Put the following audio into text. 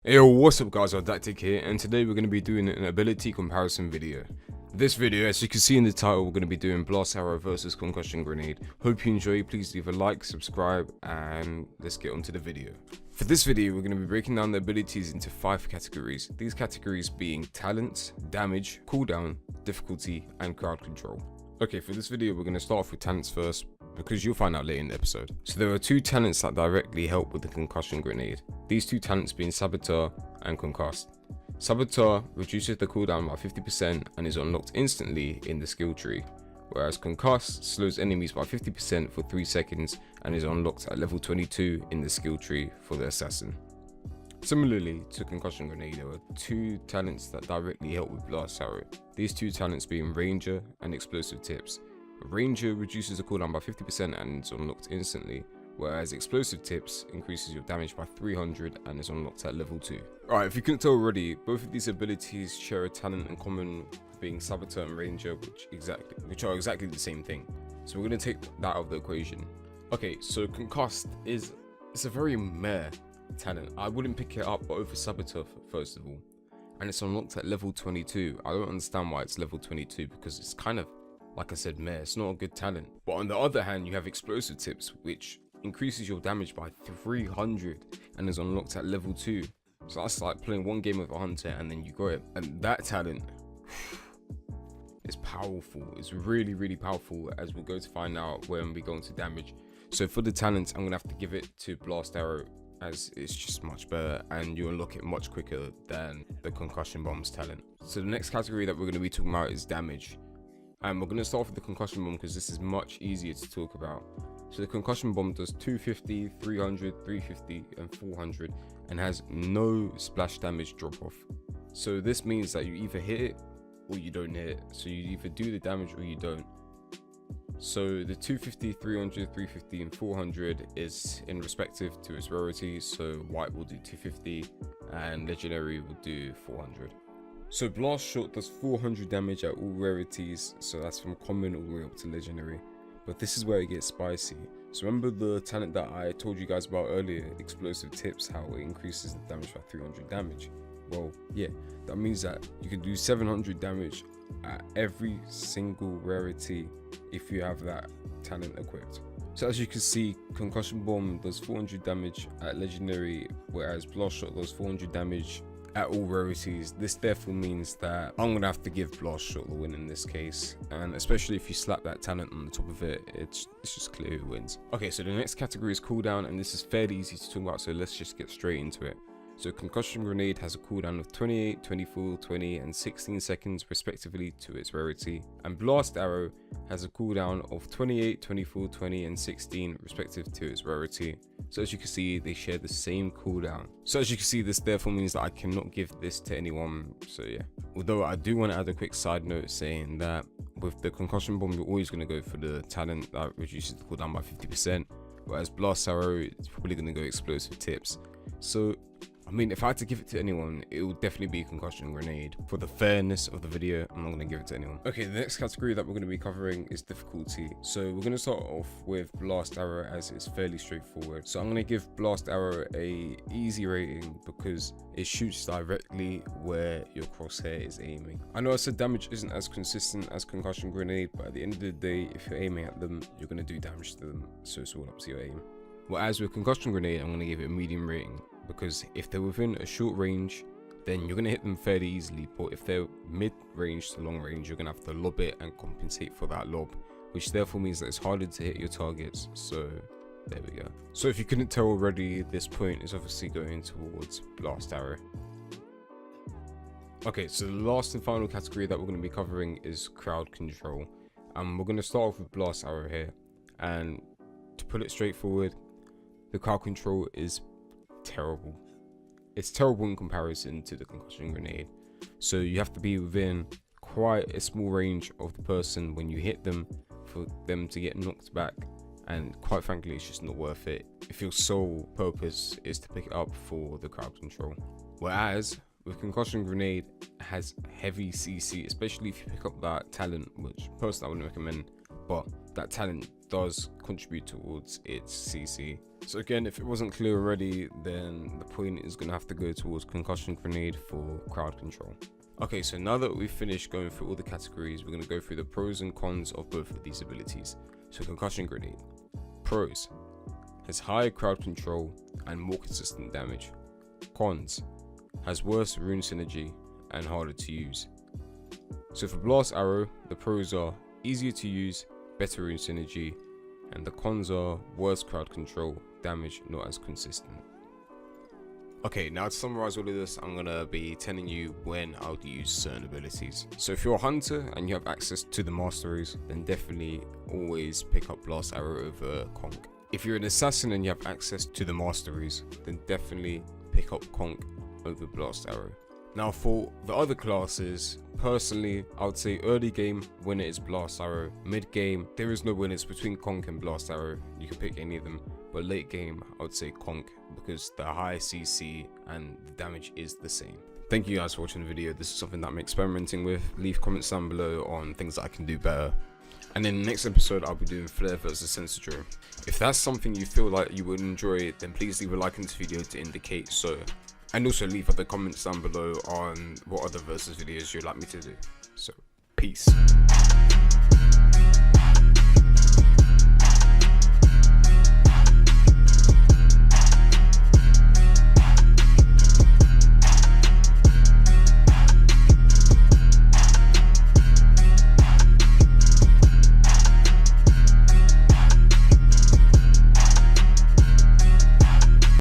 Hey, yo, what's up guys, Ardactic here, and today we're going to be doing an ability comparison video. This video, as you can see in the title, we're going to be doing Blast Arrow versus Concussion Grenade. Hope you enjoy, please leave a like, subscribe, and let's get on to the video. For this video, we're going to be breaking down the abilities into 5 categories, these categories being talents, damage, cooldown, difficulty, and crowd control. Okay, for this video we're going to start off with talents first, because you'll find out later in the episode. So there are 2 talents that directly help with the Concussion Grenade. These 2 talents being Saboteur and Concussed. Saboteur reduces the cooldown by 50% and is unlocked instantly in the skill tree, whereas Concussed slows enemies by 50% for 3 seconds and is unlocked at level 22 in the skill tree for the Assassin. Similarly to Concussion Grenade, there are 2 talents that directly help with Blast Arrow. These 2 talents being Ranger and Explosive Tips. Ranger reduces the cooldown by 50% and is unlocked instantly, whereas Explosive Tips increases your damage by 300 and is unlocked at level 2. Alright, if you couldn't tell already, both of these abilities share a talent in common, being Saboteur and Ranger, which are exactly the same thing. So we're going to take that out of the equation. Okay, so Concussed it's a very meh talent. I wouldn't pick it up over Saboteur first of all, and it's unlocked at level 22. I don't understand why it's level 22 because it's kind of, like I said, meh, it's not a good talent. But on the other hand, you have Explosive Tips, which increases your damage by 300 and is unlocked at level 2. So that's like playing one game of a hunter and then you got it. And that talent is powerful. It's really powerful, as we're going to find out when we go into damage. So for the talents, I'm gonna have to give it to Blast Arrow, as it's just much better and you unlock it much quicker than the Concussion Bomb's talent. So the next category that we're going to be talking about is damage. And we're going to start off with the Concussion Bomb because this is much easier to talk about. So the Concussion Bomb does 250, 300, 350 and 400 and has no splash damage drop off. So this means that you either hit it or you don't hit it. So you either do the damage or you don't. So the 250, 300, 350 and 400 is in respective to its rarity. So white will do 250 and legendary will do 400. So Blast Shot does 400 damage at all rarities, so that's from common all the way up to legendary. But this is where it gets spicy. So remember the talent that I told you guys about earlier, Explosive Tips, how it increases the damage by 300 damage? Well, yeah, that means that you can do 700 damage at every single rarity if you have that talent equipped. So as you can see, Concussion Bomb does 400 damage at legendary, whereas Blast Shot does 400 damage at all rarities. This therefore means that I'm gonna have to give Blast Shot the win in this case, and especially if you slap that talent on the top of it, it's just clear who wins. Okay, so the next category is cooldown, and this is fairly easy to talk about, so let's just get straight into it. So Concussion Grenade has a cooldown of 28, 24, 20 and 16 seconds respectively to its rarity, and Blast Arrow has a cooldown of 28, 24, 20 and 16 respective to its rarity. So as you can see, they share the same cooldown. So as you can see, this therefore means that I cannot give this to anyone, so yeah. Although I do want to add a quick side note saying that with the Concussion Bomb, you're always going to go for the talent that reduces the cooldown by 50%, whereas Blast Arrow is probably going to go Explosive Tips. So I mean, if I had to give it to anyone, it would definitely be Concussion Grenade. For the fairness of the video, I'm not going to give it to anyone. Okay, the next category that we're going to be covering is difficulty. So we're going to start off with Blast Arrow, as it's fairly straightforward. So I'm going to give Blast Arrow a easy rating because it shoots directly where your crosshair is aiming. I know I said damage isn't as consistent as Concussion Grenade, but at the end of the day, if you're aiming at them, you're going to do damage to them. So it's all up to your aim. Whereas with Concussion Grenade, I'm going to give it a medium rating, because if they're within a short range, then you're going to hit them fairly easily, but if they're mid-range to long range, you're going to have to lob it and compensate for that lob, which therefore means that it's harder to hit your targets. So there we go. So if you couldn't tell already, this point is obviously going towards Blast Arrow. Okay, so the last and final category that we're going to be covering is crowd control, and we're going to start off with Blast Arrow here. And to put it straightforward, the crowd control is terrible. It's terrible in comparison to the Concussion Grenade. So you have to be within quite a small range of the person when you hit them for them to get knocked back, and quite frankly, it's just not worth it if your sole purpose is to pick it up for the crowd control. Whereas with Concussion Grenade, it has heavy CC, especially if you pick up that talent, which personally I wouldn't recommend, but that talent does contribute towards its CC. So again, if it wasn't clear already, then the point is going to have to go towards Concussion Grenade for crowd control. Okay, so now that we've finished going through all the categories, we're going to go through the pros and cons of both of these abilities. So Concussion Grenade. Pros: has higher crowd control and more consistent damage. Cons: has worse rune synergy and harder to use. So for Blast Arrow, the pros are easier to use, better rune synergy, and the cons are worse crowd control, damage not as consistent. Okay, now to summarize all of this, I'm gonna be telling you when I would use certain abilities. So if you're a hunter and you have access to the masteries, then definitely always pick up Blast Arrow over Conk. If you're an assassin and you have access to the masteries, then definitely pick up Conk over Blast Arrow. Now for the other classes, personally, I would say early game winner is Blast Arrow. Mid game, there is no winners between Conk and Blast Arrow. You can pick any of them. But late game, I would say Conk because the high CC and the damage is the same. Thank you guys for watching the video. This is something that I'm experimenting with. Leave comments down below on things that I can do better. And in the next episode, I'll be doing Flare versus Sensor Drone. If that's something you feel like you would enjoy, then please leave a like on this video to indicate so. And also leave other comments down below on what other versus videos you'd like me to do. So, peace.